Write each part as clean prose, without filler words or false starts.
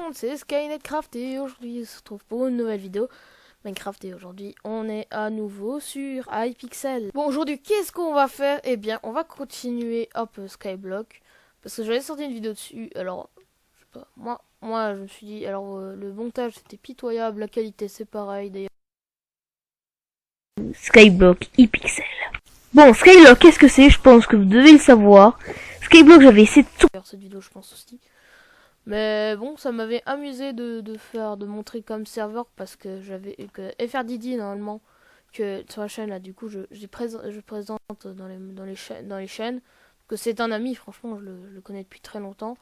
monde, c'est SkyNetCraft et aujourd'hui on se retrouve pour une nouvelle vidéo Minecraft et aujourd'hui on est à nouveau sur Hypixel. Bon, aujourd'hui qu'est-ce qu'on va faire? Eh bien on va continuer hop Skyblock parce que j'avais sorti une vidéo dessus. Alors je sais pas, moi je me suis dit alors le montage c'était pitoyable, la qualité c'est pareil d'ailleurs. Skyblock Hypixel. Bon, Skyblock, qu'est-ce que c'est? Je pense que vous devez le savoir. Skyblock, j'avais essayé de tout. Cette vidéo je pense aussi. Mais bon, ça m'avait amusé de montrer comme serveur parce que j'avais que FRDD normalement que sur la chaîne là. Du coup, je présente dans les chaînes que c'est un ami. Franchement, je le connais depuis très longtemps.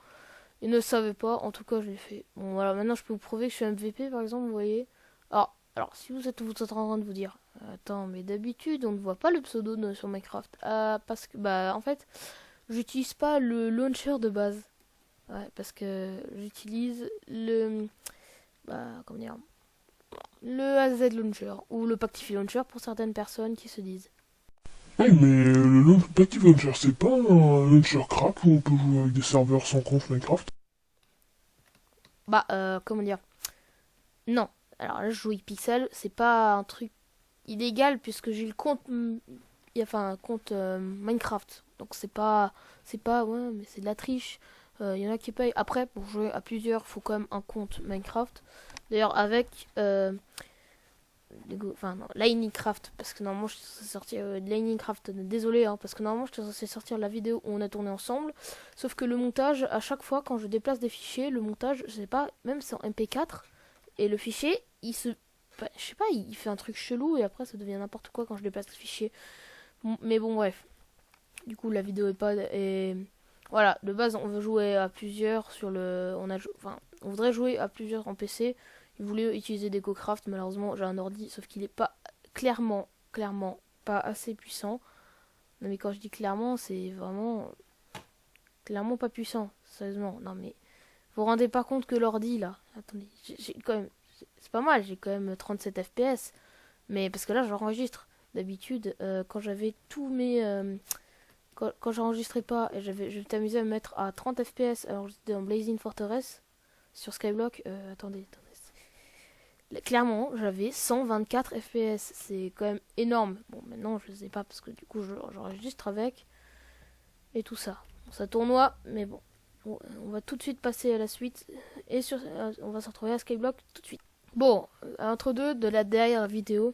Il ne savait pas. En tout cas, je l'ai fait. Bon, voilà. Maintenant, je peux vous prouver que je suis MVP par exemple. Vous voyez. Alors, si vous êtes en train de vous dire, attends, mais d'habitude, on ne voit pas le pseudo sur Minecraft. Parce que bah en fait, j'utilise pas le launcher de base. Ouais, parce que j'utilise comment dire, le AZ Launcher ou le Pactify Launcher pour certaines personnes qui se disent. Eh mais le Pactive Launcher, c'est pas un launcher crack où on peut jouer avec des serveurs sans conf Minecraft? Comment dire, non. Alors là, je joue Pixel, c'est pas un truc illégal puisque j'ai le compte, enfin un compte Minecraft. Donc ouais, mais c'est de la triche. Y en a qui payent. Après, pour jouer à plusieurs, faut quand même un compte Minecraft. D'ailleurs, avec non, Lightningcraft, parce que normalement je suis censé sortir Lightningcraft, désolé, hein, parce que normalement je suis censé sortir la vidéo où on a tourné ensemble, sauf que le montage, à chaque fois quand je déplace des fichiers, le montage, je sais pas, même c'est en MP4, et le fichier, je sais pas, il fait un truc chelou, et après ça devient n'importe quoi quand je déplace le fichier. Mais bon, bref, du coup la vidéo est pas... Et voilà, de base on veut jouer à plusieurs sur le... on voudrait jouer à plusieurs en PC. Il voulait utiliser DecoCraft, malheureusement j'ai un ordi, sauf qu'il est pas clairement pas assez puissant. Non mais quand je dis clairement, c'est vraiment clairement pas puissant, sérieusement. Non mais vous vous rendez pas compte que l'ordi là, attendez, j'ai quand même, c'est pas mal, j'ai quand même 37 FPS, mais parce que là j'enregistre. D'habitude, quand j'avais tous mes quand j'enregistrais pas, et je t'amusais à me mettre à 30 FPS, alors j'étais en Blazing Fortress sur Skyblock. Attendez. Clairement, j'avais 124 FPS. C'est quand même énorme. Bon, maintenant, je sais pas parce que du coup, j'enregistre avec et tout ça. Bon, ça tournoie, mais bon. On va tout de suite passer à la suite. Et on va se retrouver à Skyblock tout de suite. Bon, entre deux de la dernière vidéo,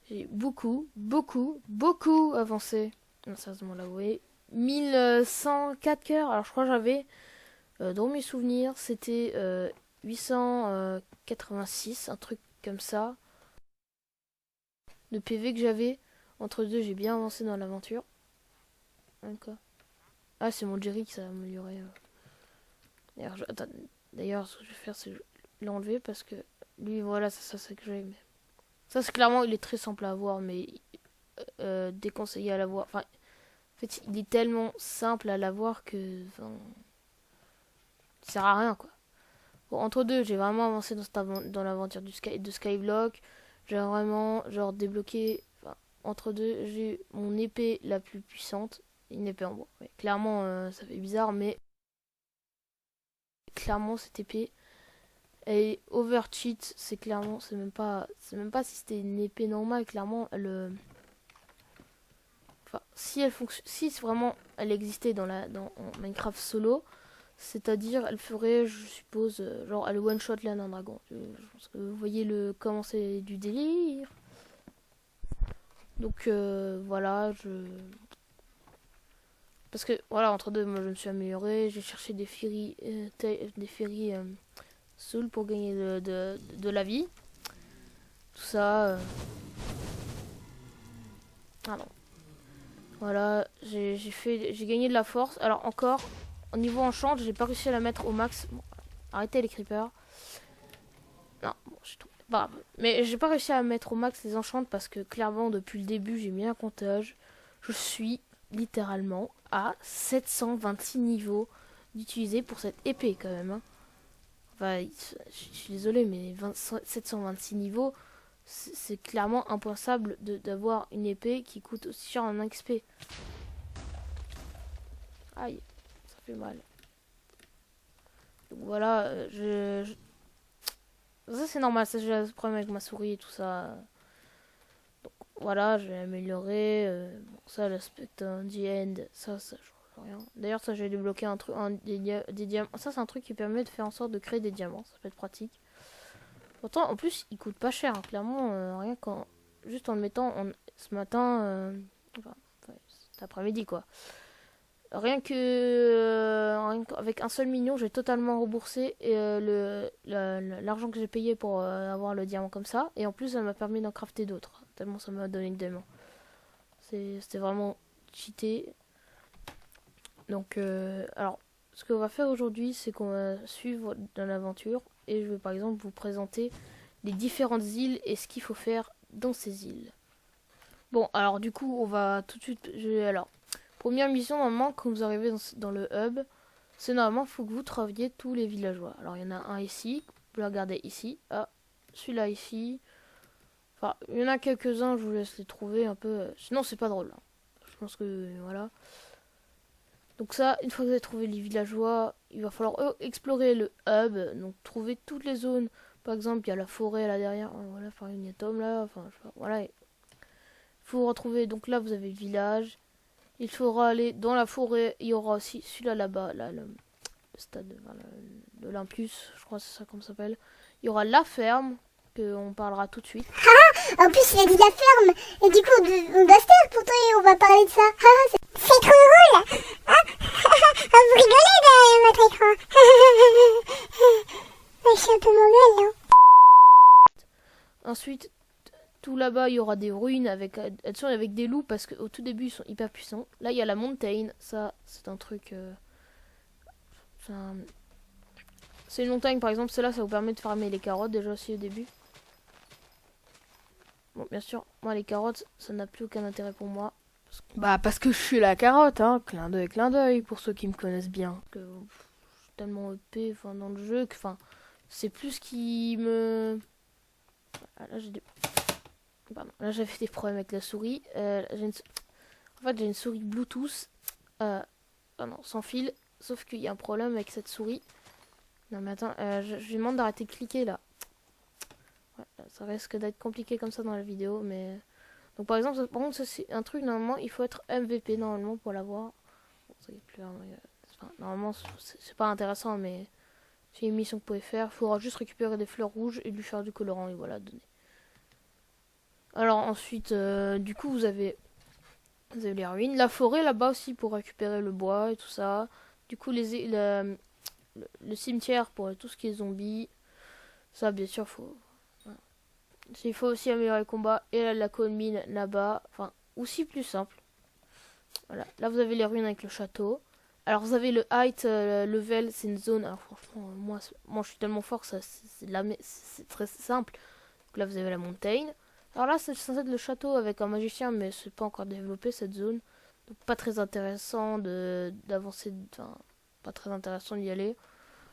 j'ai beaucoup avancé. Non, sérieusement, là, vous voyez. 1104 cœurs. Alors, je crois que j'avais, dans mes souvenirs, c'était 886, un truc comme ça, de PV que j'avais. Entre deux, j'ai bien avancé dans l'aventure. D'accord. Ah, c'est mon Jerry qui s'est amélioré. D'ailleurs, ce que je vais faire, c'est l'enlever parce que lui, voilà, ça c'est que j'ai. Ça, c'est clairement, il est très simple à avoir, mais déconseillé à l'avoir. Enfin, en fait, il est tellement simple à l'avoir que. Enfin, il sert à rien, quoi. Bon, entre deux, j'ai vraiment avancé dans l'aventure de Skyblock. J'ai vraiment, genre, débloqué. Enfin, entre deux, j'ai mon épée la plus puissante. Une épée en bois. Ouais, clairement, ça fait bizarre, mais clairement, cette épée, elle est overcheat. C'est même pas si c'était une épée normale. Clairement, enfin, si elle fonctionne, si vraiment elle existait dans Minecraft solo, c'est-à-dire, elle ferait, je suppose, genre, elle one-shot là d'un dragon. Je pense que vous voyez comment c'est du délire. Donc, voilà, parce que, voilà, entre deux, moi, je me suis amélioré. J'ai cherché des Fairy Soul pour gagner de la vie. Tout ça. Ah non. Voilà, j'ai gagné de la force. Alors, encore, au niveau enchant, j'ai pas réussi à la mettre au max. Bon, arrêtez les creepers. Non, bon, j'ai trouvé. Bah, mais j'ai pas réussi à mettre au max les enchantes parce que clairement, depuis le début, j'ai mis un comptage. Je suis littéralement à 726 niveaux d'utiliser pour cette épée quand même. Hein. Enfin, je suis désolé, mais 726 niveaux, c'est clairement impensable d'avoir une épée qui coûte aussi cher en XP. Aïe, ça fait mal. Donc voilà, ça c'est normal, ça j'ai un problème avec ma souris et tout ça. Donc voilà, j'ai amélioré. Bon, ça, l'aspect the end, ça change rien. D'ailleurs, ça j'ai débloqué un truc, des diamants. Ça c'est un truc qui permet de faire en sorte de créer des diamants, ça peut être pratique. Pourtant, en plus, il coûte pas cher, hein, clairement, rien qu'en... Juste en le mettant ce matin, enfin, cet après-midi quoi. Rien qu'avec un seul million, j'ai totalement remboursé l'argent que j'ai payé pour avoir le diamant comme ça. Et en plus, ça m'a permis d'en crafter d'autres. Tellement ça m'a donné de diamants. C'était vraiment cheaté. Donc, alors, ce qu'on va faire aujourd'hui, c'est qu'on va suivre dans l'aventure. Et je vais par exemple vous présenter les différentes îles et ce qu'il faut faire dans ces îles. Bon, alors du coup, on va tout de suite... Alors, première mission, normalement, quand vous arrivez dans le hub, c'est normalement, il faut que vous trouviez tous les villageois. Alors, il y en a un ici, vous pouvez regarder ici. Ah, celui-là ici. Enfin, il y en a quelques-uns, je vous laisse les trouver un peu. Sinon, c'est pas drôle. Hein. Je pense que, voilà. Donc ça, une fois que vous avez trouvé les villageois, il va falloir explorer le hub. Donc, trouver toutes les zones. Par exemple, il y a la forêt là derrière. Voilà, enfin, il y a Tom là. Enfin, voilà. Il faut retrouver, donc là, vous avez le village. Il faudra aller dans la forêt. Il y aura aussi celui-là là-bas, là, le stade de l'Olympus, je crois que c'est ça comme ça s'appelle. Il y aura la ferme, qu'on parlera tout de suite. En plus, il a dit la ferme. Et du coup, on doit se taire pour toi et on va parler de ça. C'est trop drôle. Vous rigolez derrière votre écran. Je suis un peu mauvaise, hein. Ensuite, tout là-bas, il y aura des ruines avec des loups parce qu'au tout début, ils sont hyper puissants. Là, il y a la montagne. Ça, c'est un truc... C'est une montagne, par exemple. Celle-là, ça vous permet de farmer les carottes déjà aussi au début. Bon, bien sûr, moi, les carottes, ça n'a plus aucun intérêt pour moi. Parce que je suis la carotte, hein. Clin d'œil, pour ceux qui me connaissent bien. Je suis tellement EP dans le jeu que... c'est plus qui me... Ah, là, là, j'avais des problèmes avec la souris. En fait, j'ai une souris Bluetooth. Sans fil. Sauf qu'il y a un problème avec cette souris. Non, mais attends, je lui demande d'arrêter de cliquer là. Ouais, ça risque d'être compliqué comme ça dans la vidéo, mais... Donc, par exemple, par contre, ça c'est un truc, normalement, il faut être MVP normalement pour l'avoir. Bon, ça y est plus, normalement, c'est pas intéressant, mais c'est une mission que vous pouvez faire. Il faudra juste récupérer des fleurs rouges et lui faire du colorant, et voilà, donner. Alors ensuite, du coup, vous avez les ruines. La forêt là-bas aussi pour récupérer le bois et tout ça. Du coup, le cimetière pour tout ce qui est zombies. Ça, bien sûr, il faut aussi améliorer le combat. Et la colmine là-bas. Enfin, aussi plus simple. Voilà. Là, vous avez les ruines avec le château. Alors, vous avez le height level. C'est une zone. Alors, franchement, moi je suis tellement fort que c'est très simple. Donc là, vous avez la montagne. Alors là, c'est censé être le château avec un magicien, mais c'est pas encore développé cette zone. Donc pas très intéressant d'avancer, enfin, pas très intéressant d'y aller.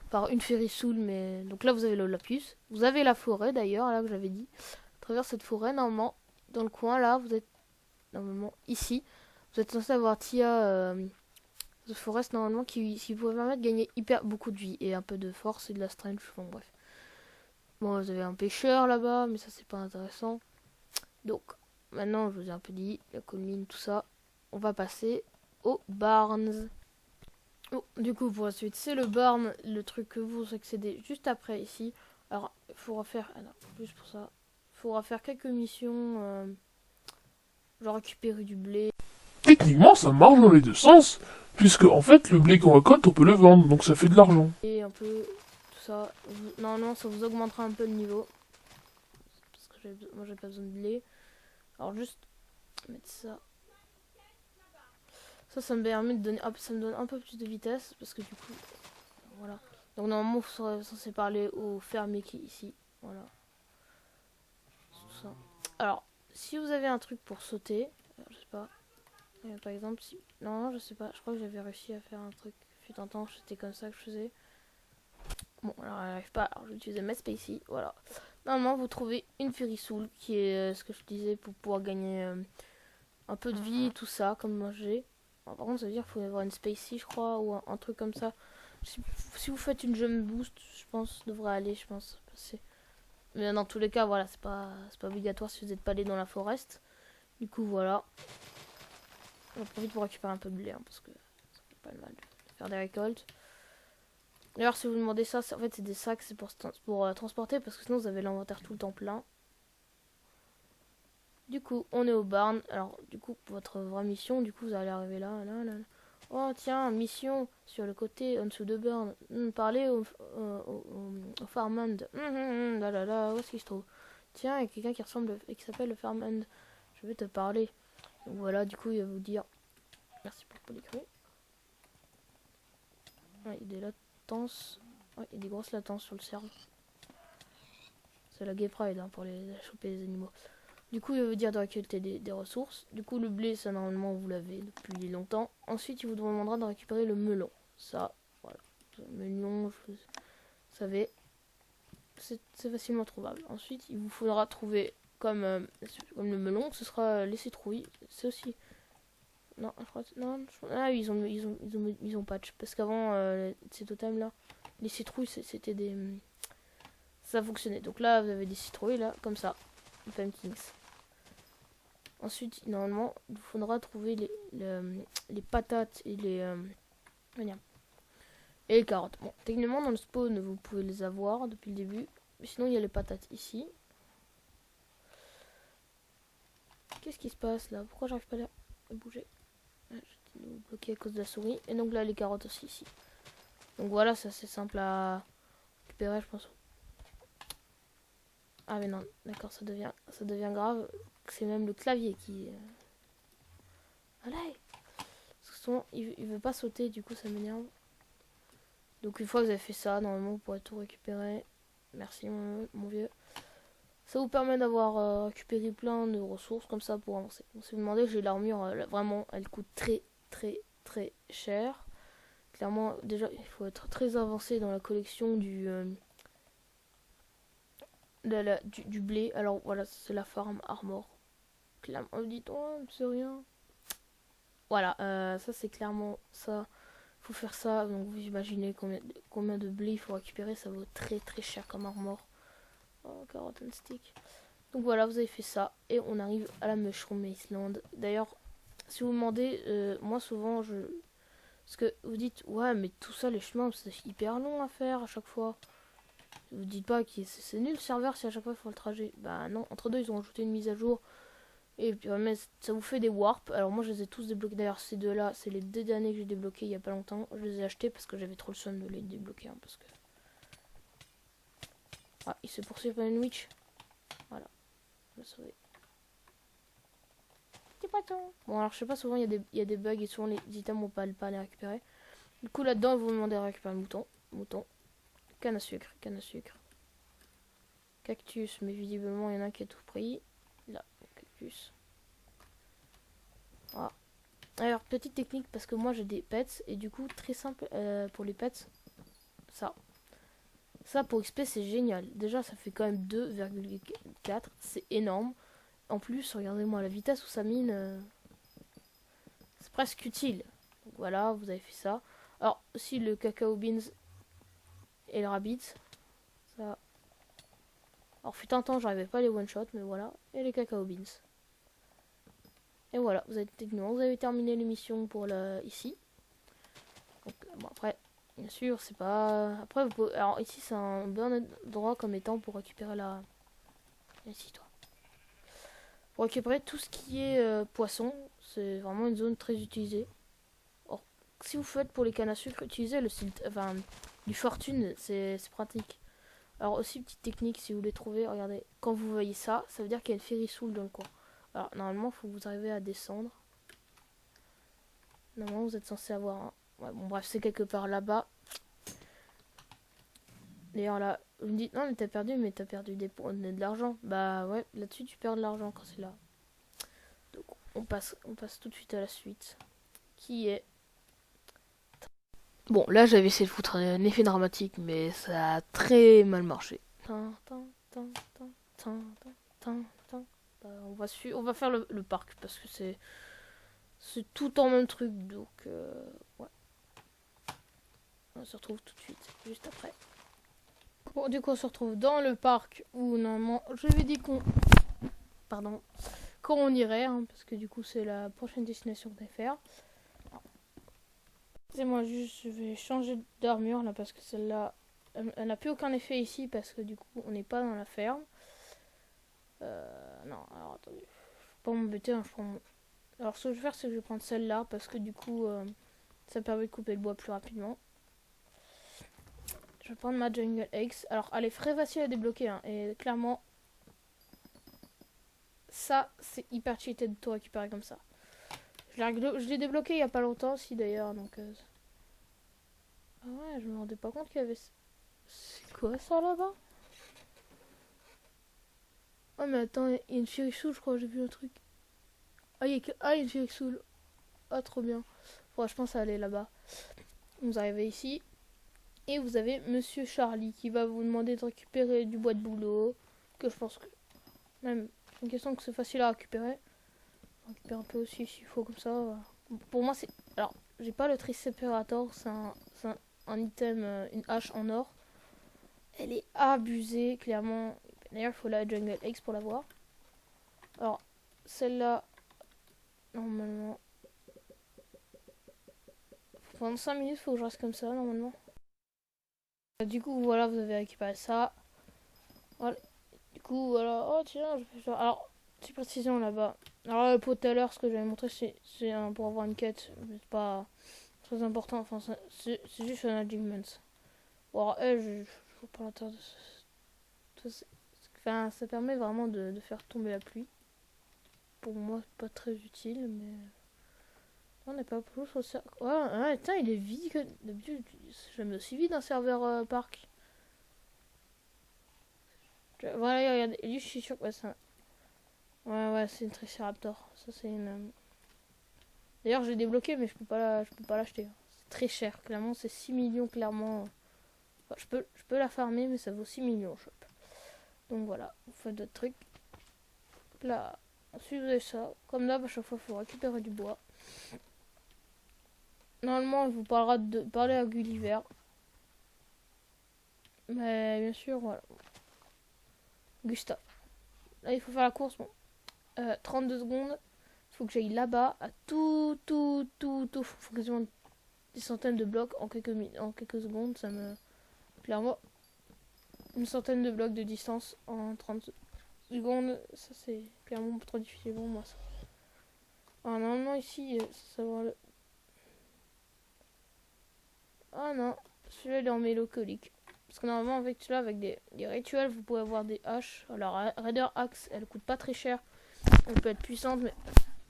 Par une Ferrysoul, mais... Donc là, vous avez l'Olympus. Vous avez la forêt, d'ailleurs, là, que j'avais dit. À travers cette forêt, normalement, dans le coin, là, vous êtes... Normalement, ici. Vous êtes censé avoir Tia... The Forest, normalement, qui vous permet de gagner beaucoup de vie. Et un peu de force et de la strength. Bon, bref. Bon, vous avez un pêcheur, là-bas, mais ça, c'est pas intéressant. Donc, maintenant, je vous ai un peu dit, la colmine, tout ça. On va passer au Barnes. Oh, du coup, pour la suite, c'est le Barn, le truc que vous accédez juste après ici. Alors, il faudra faire, juste pour ça, il faudra faire quelques missions, genre récupérer du blé. Techniquement, ça marche dans les deux sens, puisque en fait, le blé qu'on récolte, on peut le vendre, donc ça fait de l'argent. Et un peu tout ça. Normalement, ça vous augmentera un peu le niveau. Parce que moi, j'ai pas besoin de blé. Alors, juste mettre ça. Ça me permet de donner, ça me donne un peu plus de vitesse parce que du coup, voilà. Donc normalement, vous serez censé parler au fermier qui est ici, voilà. Tout ça. Alors, si vous avez un truc pour sauter, je sais pas. Par exemple, si, non, je sais pas. Je crois que j'avais réussi à faire un truc. Fut un temps, c'était comme ça que je faisais. Bon, alors elle n'arrive pas. Alors, je vais utiliser Mess Spacey, voilà. Normalement, vous trouvez une Ferrysoul qui est ce que je disais pour pouvoir gagner un peu de vie, tout ça, comme moi j'ai. Par contre, ça veut dire qu'il faut avoir une Spacey, je crois, ou un truc comme ça. Si vous faites une jump boost, je pense, devrait aller, je pense, passer. Mais dans tous les cas, voilà, c'est pas obligatoire si vous n'êtes pas allé dans la forest. Du coup, voilà. On profite pour récupérer un peu de blé, hein, parce que ça fait pas le mal de faire des récoltes. D'ailleurs, si vous demandez ça, en fait, c'est des sacs, c'est pour transporter, parce que sinon, vous avez l'inventaire tout le temps plein. Du coup, on est au barn. Alors, du coup, votre vraie mission, du coup, vous allez arriver là. Oh, tiens, mission sur le côté, en dessous de burn. Parlez au farmhand. Là, là, là, où est-ce qu'il se trouve? Tiens, il y a quelqu'un qui ressemble et qui s'appelle le farmhand. Je vais te parler. Donc voilà, du coup, il va vous dire merci pour le polycru. Ouais, il y a des latences. Ouais, il y a des grosses latences sur le serve. C'est la gay pride hein, pour choper les animaux. Du coup, il va vous dire de récolter des ressources. Du coup, le blé, ça, normalement, vous l'avez depuis longtemps. Ensuite, il vous demandera de récupérer le melon. Ça, voilà. Le melon, vous savez, c'est facilement trouvable. Ensuite, il vous faudra trouver, comme le melon, ce sera les citrouilles. C'est aussi... Non, je crois... Non, ah, ils ont patch. Parce qu'avant, ces totems-là, les citrouilles, c'était des... Ça fonctionnait. Donc là, vous avez des citrouilles, là, comme ça. Pumpkins. Ensuite, normalement, il vous faudra trouver les patates et les carottes. Bon, techniquement, dans le spawn, vous pouvez les avoir depuis le début. Mais sinon, il y a les patates ici. Qu'est-ce qui se passe là? Pourquoi j'arrive pas à bouger? J'étais bloqué à cause de la souris. Et donc là, les carottes aussi ici. Donc voilà, ça c'est simple à récupérer, je pense. Ah mais non, d'accord, ça devient grave. C'est même le clavier qui... Allez. Parce que souvent, il veut pas sauter, du coup ça m'énerve. Donc une fois que vous avez fait ça, normalement vous pourrez tout récupérer. Merci mon vieux. Ça vous permet d'avoir récupéré plein de ressources comme ça pour avancer. Donc, si vous demandez, j'ai l'armure, vraiment, elle coûte très cher. Clairement, déjà, il faut être très avancé dans la collection du blé. Alors voilà, c'est la farm armor. Clairement, vous dites, oh, c'est rien. Voilà, ça c'est clairement ça. Faut faire ça. Donc vous imaginez combien de blé il faut récupérer. Ça vaut très cher comme armor. Oh, carotte and stick. Donc voilà, vous avez fait ça. Et on arrive à la Mushroom Island. D'ailleurs, si vous demandez, moi souvent, parce que vous dites, ouais, mais tout ça, les chemins, c'est hyper long à faire à chaque fois. Vous dites pas que c'est nul le serveur si à chaque fois il faut le trajet. Bah non, entre deux, ils ont ajouté une mise à jour. Et puis mais ça vous fait des warps. Alors moi, je les ai tous débloqués. D'ailleurs, ces deux-là, c'est les 2 derniers que j'ai débloqués il y a pas longtemps. Je les ai achetés parce que j'avais trop le seum de les débloquer. Hein, parce que... Ah, il se poursuit par une witch. Voilà. Je l'ai sauvé. Petit poisson. Bon, alors je sais pas, souvent il y a des bugs et souvent les items vont pas les récupérer. Du coup, là-dedans, ils vous demandez de récupérer le mouton. Canne à sucre. Cactus, mais visiblement, il y en a un qui est tout pris. Là, cactus. Voilà. Alors, petite technique, parce que moi j'ai des pets, et du coup, très simple pour les pets, ça. Ça, pour XP, c'est génial. Déjà, ça fait quand même 2,4, c'est énorme. En plus, regardez-moi la vitesse où ça mine, c'est presque utile. Donc voilà, vous avez fait ça. Alors, aussi le cacao beans et le rabbit, ça... Alors, fut un temps, j'arrivais pas à les one-shot, mais voilà. Et les cacao beans. Et voilà, vous avez terminé l'émission pour ici. Donc, bon, après, bien sûr, c'est pas... Après, vous pouvez... Alors, ici, c'est un bon endroit comme étant pour récupérer la... Ici, toi. Pour récupérer tout ce qui est poisson. C'est vraiment une zone très utilisée. Or, si vous faites pour les cannes à sucre, utilisez le silt... Enfin, du fortune, c'est pratique. Alors, aussi, petite technique, si vous les trouvez, regardez. Quand vous voyez ça, ça veut dire qu'il y a une ferry soul dans le coin. Alors, normalement, il faut que vous arriviez à descendre. Normalement, vous êtes censé avoir un... Ouais, bon, bref, c'est quelque part là-bas. D'ailleurs, là, vous me dites, non, mais t'as perdu de l'argent. Bah ouais, là-dessus, tu perds de l'argent quand c'est là. Donc, on passe tout de suite à la suite. Qui est... Bon, là, j'avais essayé de foutre un effet dramatique, mais ça a très mal marché. Bah, on va faire le parc, parce que c'est tout en même truc, donc ouais. On se retrouve tout de suite, juste après. Bon, du coup, on se retrouve dans le parc où normalement, je lui ai dit qu'on... Pardon. Quand on irait, hein, parce que du coup, c'est la prochaine destination qu'on va faire. C'est moi juste, je vais changer d'armure là, parce que celle-là, elle n'a plus aucun effet ici, parce que du coup, on n'est pas dans la ferme. Non, alors attendez. Je vais pas m'embêter, hein, je prends... Alors, ce que je vais faire, c'est que je vais prendre celle-là, parce que du coup, ça permet de couper le bois plus rapidement. Je vais prendre ma Jungle X. Alors, elle est très facile à débloquer, hein, et clairement, ça, c'est hyper cheaté de tout récupérer comme ça. Je l'ai débloqué il y a pas longtemps aussi d'ailleurs, donc... Ah ouais, je me rendais pas compte qu'il y avait... C'est quoi ça là-bas? Oh mais attends, il y a une Firisoul, je crois, j'ai vu un truc. Ah, il y a une Firisoul. Ah, trop bien. Franchement, ça allait là-bas. Vous arrivez ici. Et vous avez Monsieur Charlie qui va vous demander de récupérer du bois de boulot. Que je pense que... Même, c'est une question que c'est facile à récupérer. Je récupère un peu aussi s'il faut comme ça. Voilà. Pour moi, c'est... Alors, j'ai pas le Triceratops, c'est un item, une hache en or. Elle est abusée, clairement. D'ailleurs, il faut la Jungle X pour l'avoir. Alors, celle-là, normalement... Pendant 5 minutes, il faut que je reste comme ça, normalement. Du coup, voilà, vous avez récupéré ça. Voilà. Du coup, voilà. Oh, tiens, je vais faire... Alors, petite précision là-bas. Alors, pour tout à l'heure, ce que j'avais montré, c'est pour avoir une quête. C'est pas très important. Enfin, c'est juste un achievement. Bon, alors, je vois pas l'intérêt de ça. Enfin, ça permet vraiment de faire tomber la pluie. Pour moi, c'est pas très utile, mais... On n'est pas plus au serveur. Ouais, tiens, il est vide. D'habitude, j'aime aussi vide un serveur parc. Voilà, regardez. Lui, je suis sûr que ouais, ça... Ouais, c'est une Triceratops. Ça, c'est une... D'ailleurs, je l'ai débloqué, mais je peux pas l'acheter. C'est très cher. Clairement, c'est 6 millions, clairement. Enfin, je peux la farmer, mais ça vaut 6 millions, shop. Donc voilà, vous faites d'autres trucs. Là, ensuite, vous avez ça. Comme d'hab, à chaque fois, il faut récupérer du bois. Normalement, il vous parlera de parler à Gulliver. Mais bien sûr, voilà. Gustave. Là, il faut faire la course. Bon. 32 secondes. Il faut que j'aille là-bas. À tout. Faut quasiment des centaines de blocs en quelques secondes. Ça me... Clairement, une centaine de blocs de distance en 30 secondes. Ça, c'est clairement trop difficile pour moi, ça. Alors, normalement, ici, ça va... Ah non, celui-là il est en mélancolique. Parce que normalement avec celui-là, avec des rituels, vous pouvez avoir des haches. Alors Raider Axe, elle coûte pas très cher. Elle peut être puissante, mais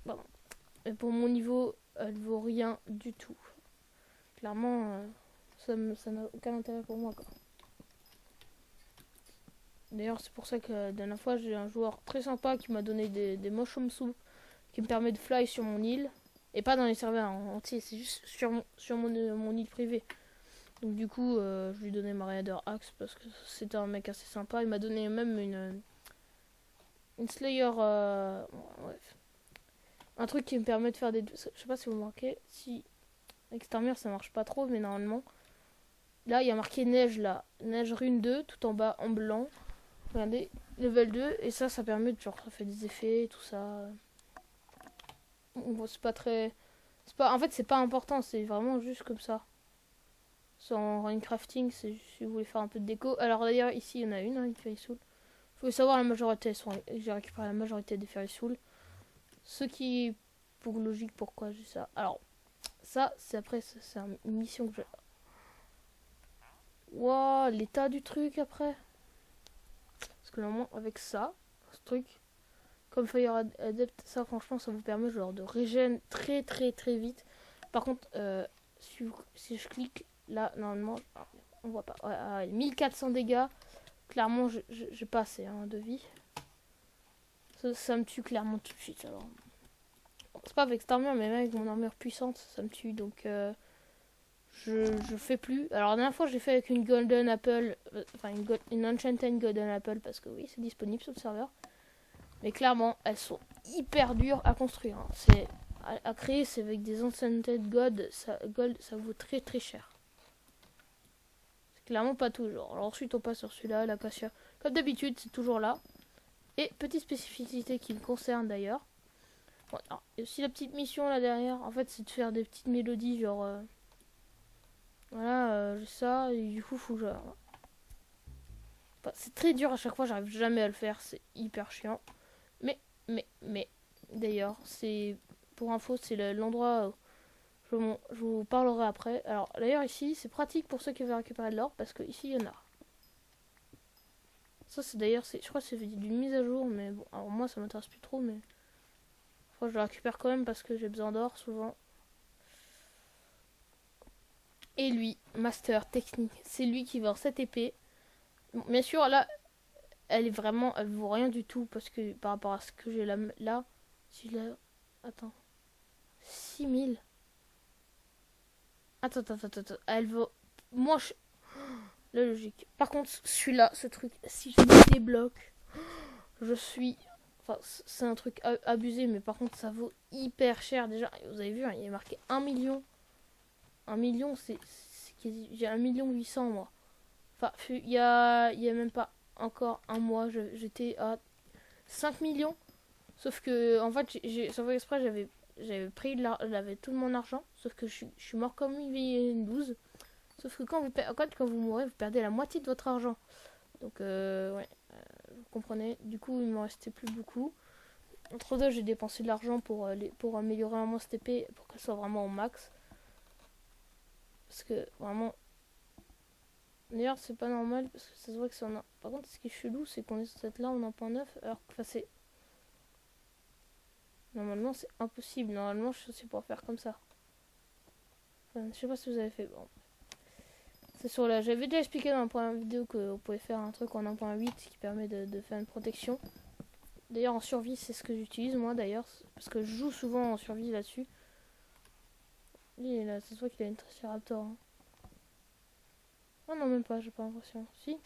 pardon. Et pour mon niveau, elle vaut rien du tout. Clairement, ça n'a aucun intérêt pour moi, quoi. D'ailleurs, c'est pour ça que la dernière fois, j'ai un joueur très sympa qui m'a donné des mushroom soup qui me permet de fly sur mon île. Et pas dans les serveurs entiers, c'est juste sur mon île privée. Donc du coup, je lui donnais ma Raider Axe parce que c'était un mec assez sympa. Il m'a donné même une Slayer... bref. Un truc qui me permet de faire des... Je sais pas si vous marquez. Si avec cette armure, ça marche pas trop, mais normalement... Là, il y a marqué neige, là. Neige rune 2, tout en bas, en blanc. Regardez, level 2. Et ça permet de... Genre, ça fait des effets, tout ça... Bon, c'est pas très... En fait, c'est pas important, c'est vraiment juste comme ça. Sans run crafting, c'est juste si vous voulez faire un peu de déco. Alors d'ailleurs, ici, il y en a une Firisoul. Il faut savoir, la majorité, j'ai récupéré la majorité des Firisoul. Ce qui, pour logique, pourquoi j'ai ça. Alors, ça, c'est après, c'est une mission que je... Waouh, l'état du truc après. Parce que normalement, avec ça, ce truc... Comme Fire Adept, ça franchement ça vous permet genre de régène très vite. Par contre si je clique là normalement on voit pas, ouais, 1400 dégâts, clairement j'ai pas assez de vie. Ça me tue clairement tout de suite. Alors c'est pas avec cette armure mais même avec mon armure puissante ça me tue, donc je fais plus. Alors la dernière fois j'ai fait avec une Golden Apple, enfin une Enchanted Golden Apple parce que oui c'est disponible sur le serveur. Mais clairement, elles sont hyper dures à construire. Hein. C'est à créer, c'est avec des Enchanted Gold, ça vaut très cher. clairement pas toujours. Alors ensuite on passe sur celui-là, l'acacia. Comme d'habitude, c'est toujours là. Et petite spécificité qui me concerne d'ailleurs. Bon, alors, il y a aussi la petite mission là derrière. En fait, c'est de faire des petites mélodies, genre... voilà, j'ai ça, et du coup, faut que je... Enfin, c'est très dur à chaque fois, j'arrive jamais à le faire, c'est hyper chiant. Mais, d'ailleurs, c'est... Pour info, c'est l'endroit... je vous parlerai après. Alors, d'ailleurs, ici, c'est pratique pour ceux qui veulent récupérer de l'or, parce que ici, il y en a. Ça, c'est d'ailleurs, je crois que c'est d'une mise à jour, mais bon, alors moi, ça m'intéresse plus trop, mais... je le récupère quand même parce que j'ai besoin d'or, souvent. Et lui, master technique, c'est lui qui vend cette épée. Bon, bien sûr, là, elle vaut rien du tout, parce que par rapport à ce que j'ai là, si je la... Attends. 6000. Attends. Elle vaut... Moi, la logique. Par contre, celui-là, ce truc, si je le débloque, je suis... Enfin, c'est un truc abusé, mais par contre, ça vaut hyper cher. Déjà, vous avez vu, hein, il y a marqué 1 million. 1 million, j'ai 1 800 000, moi. Enfin, il y a même pas encore un mois, j'étais à 5 millions. Sauf que, en fait, sans faire exprès, j'avais pris tout mon argent. Sauf que je suis mort comme une 12. Sauf que quand vous mourrez, vous perdez la moitié de votre argent. Donc, ouais, vous comprenez. Du coup, il m'en restait plus beaucoup. Entre deux, j'ai dépensé de l'argent pour améliorer un moins cette épée, pour qu'elle soit vraiment au max. Parce que, vraiment... D'ailleurs, c'est pas normal, parce que ça se voit que c'est en... Par contre, ce qui est chelou, c'est qu'on est sur cette là en 1.9, alors que, c'est... Normalement, c'est impossible. Normalement, je suis censé pouvoir faire comme ça. Enfin, je sais pas si vous avez fait. Bon. C'est sur là. J'avais déjà expliqué dans la première vidéo qu'on pouvait faire un truc en 1.8 qui permet de faire une protection. D'ailleurs, en survie, c'est ce que j'utilise, moi, d'ailleurs. Parce que je joue souvent en survie là-dessus. Lui, là, ça se voit qu'il a une Triceratops. Hein. Oh non, même pas, j'ai pas l'impression. Si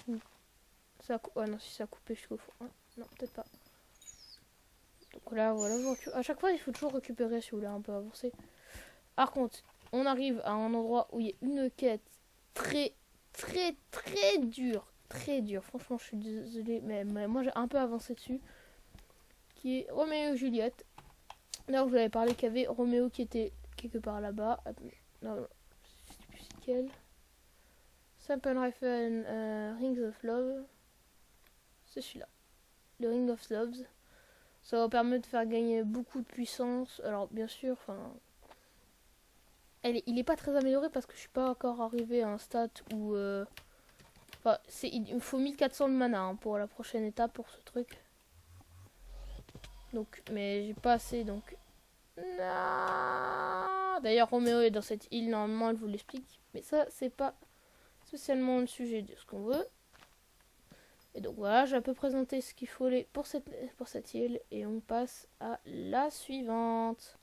ça ouais, non, si ça a coupé jusqu'au fond. Hein. Non, peut-être pas. Donc là, voilà. À chaque fois, il faut toujours récupérer si vous voulez un peu avancer. Par contre, on arrive à un endroit où il y a une quête très dure. Très dure. Franchement, je suis désolée, mais moi, j'ai un peu avancé dessus. Qui est Roméo et Juliette. Là, je vous avais parlé qu'il y avait Roméo qui était quelque part là-bas. Non, je sais plus c'est quel. Sample Rifle Rings of Love. C'est celui-là. Le Ring of Loves. Ça va permettre de faire gagner beaucoup de puissance. Alors, bien sûr, enfin... il est pas très amélioré parce que je suis pas encore arrivé à un stat où... Enfin, il me faut 1400 de mana hein, pour la prochaine étape pour ce truc. Donc, mais j'ai pas assez, donc... D'ailleurs, Roméo est dans cette île, normalement, elle vous l'explique. Mais ça, c'est pas spécialement le sujet de ce qu'on veut. Et donc voilà, j'ai un peu présenté ce qu'il faut pour cette île. Et on passe à la suivante.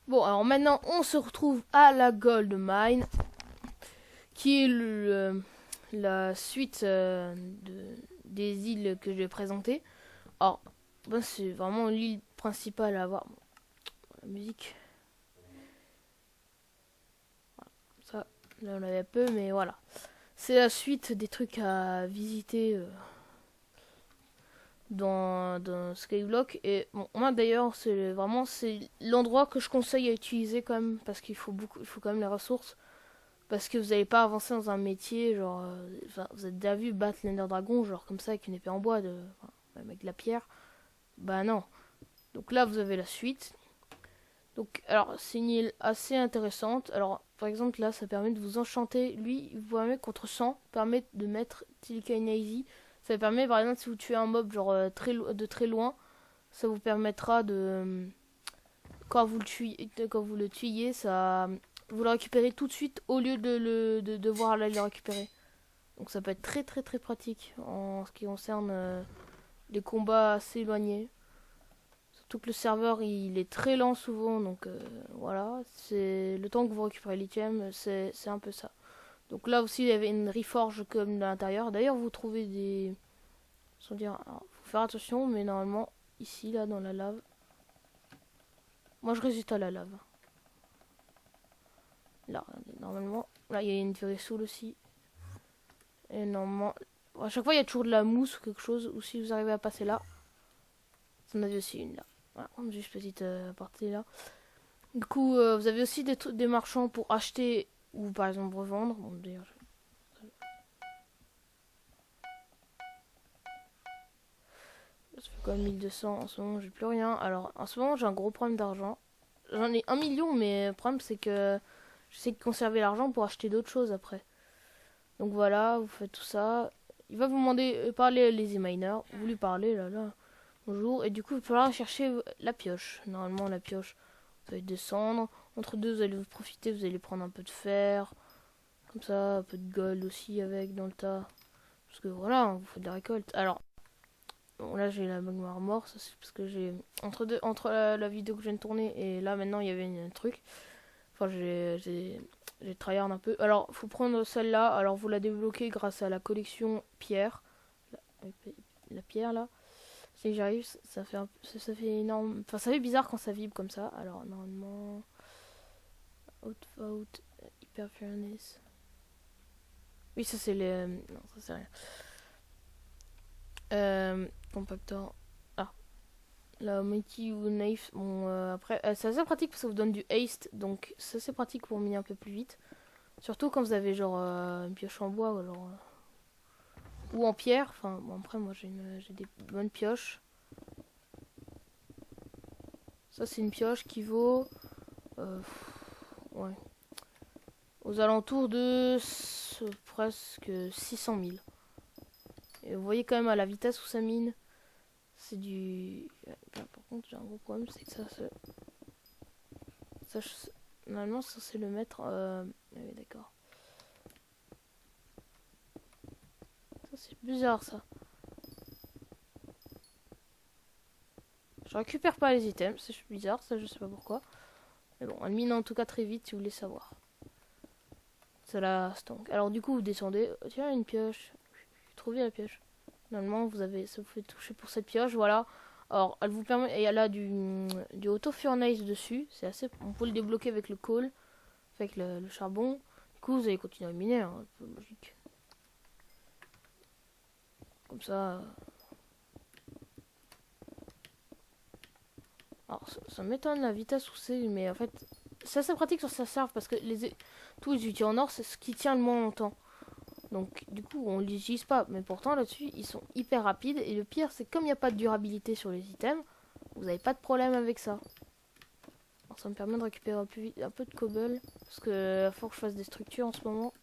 Bon, alors maintenant, on se retrouve à la Gold Mine. Qui est la suite des îles que je vais présenter. Alors, ben, c'est vraiment l'île principale à voir. Bon, la musique. Voilà. Ça, là on avait peu, mais voilà. C'est la suite des trucs à visiter dans Skyblock. Et bon, moi d'ailleurs, c'est l'endroit que je conseille à utiliser quand même, parce qu'il faut quand même les ressources. Parce que vous n'allez pas avancer dans un métier, genre, vous avez déjà vu battre l'Ender Dragon, genre comme ça, avec une épée en bois, avec de la pierre. Bah non. Donc là, vous avez la suite. Donc, alors, c'est une île assez intéressante. Alors, par exemple, là, ça permet de vous enchanter. Lui, il vous permet contre 100, permet de mettre Telekinesis. Ça permet, par exemple, si vous tuez un mob, genre, de très loin, ça vous permettra de... Quand vous le tuiez, ça... Vous le récupérez tout de suite au lieu de devoir aller le récupérer. Donc ça peut être très pratique en ce qui concerne les combats assez éloignés. Surtout que le serveur il est très lent souvent, donc voilà. C'est le temps que vous récupérez l'item, c'est un peu ça. Donc là aussi il y avait une reforge comme de l'intérieur. D'ailleurs vous trouvez des... Sans dire, alors, faut faire attention, mais normalement ici là dans la lave. Moi je résiste à la lave. Là, normalement, là il y a une virée soul aussi. Et normalement, à chaque fois il y a toujours de la mousse ou quelque chose. Ou si vous arrivez à passer là, vous en avez aussi une là. Voilà, juste petite partie là. Du coup, vous avez aussi des marchands pour acheter ou par exemple revendre. Bon, d'ailleurs, ça fait quand même 1200 en ce moment, j'ai plus rien. Alors, en ce moment, j'ai un gros problème d'argent. J'en ai 1 million, mais le problème, c'est que j'essaie de conserver l'argent pour acheter d'autres choses après. Donc voilà, vous faites tout ça. Il va vous demander parler les miners. Vous lui parlez, là. Bonjour. Et du coup, il va falloir chercher la pioche. Normalement, la pioche, vous allez descendre. Entre deux, vous allez vous profiter, vous allez prendre un peu de fer. Comme ça, un peu de gold aussi avec dans le tas. Parce que voilà, vous faites de la récolte. Alors, bon, là j'ai la magma armor, ça c'est parce que j'ai entre la vidéo que je viens de tourner et là maintenant il y avait un truc. Enfin j'ai tryhard un peu. Alors faut prendre celle-là. Alors vous la débloquez grâce à la collection pierre. La pierre là. Si j'arrive, ça fait énorme. Enfin ça fait bizarre quand ça vibre comme ça. Alors normalement out hyper furnace. Oui ça c'est les non ça c'est rien. Compactor. Ah, la Mighty ou Knife. Bon, après, c'est assez pratique parce que ça vous donne du haste. Donc, c'est assez pratique pour miner un peu plus vite. Surtout quand vous avez genre une pioche en bois ou, genre, ou en pierre. Enfin, bon, après, moi j'ai des bonnes pioches. Ça, c'est une pioche qui vaut. Ouais. Aux alentours de presque 600 000. Et vous voyez quand même à la vitesse où ça mine. C'est du... Par contre, j'ai un gros problème, c'est que normalement, ça c'est le mettre... Oui, d'accord. Ça, c'est bizarre, ça. Je récupère pas les items, c'est bizarre, ça, je sais pas pourquoi. Mais bon, elle mine en tout cas très vite, si vous voulez savoir. C'est la stank. Alors, du coup, vous descendez. Tiens, une pioche. J'ai trouvé la pioche. Normalement, ça vous fait toucher pour cette pioche, voilà. Alors, elle vous permet, et elle a du auto furnace dessus. C'est assez, on peut le débloquer avec le coal, avec le charbon. Du coup, vous allez continuer à miner, hein, un peu logique. Comme ça. Alors, ça m'étonne la vitesse où c'est, mais en fait, c'est assez pratique sur sa serve parce que tous les outils en or, c'est ce qui tient le moins longtemps. Donc, du coup, on les utilise pas. Mais pourtant, là-dessus, ils sont hyper rapides. Et le pire, c'est comme il n'y a pas de durabilité sur les items, vous n'avez pas de problème avec ça. Alors, ça me permet de récupérer un peu de cobble. Parce que faut que je fasse des structures en ce moment.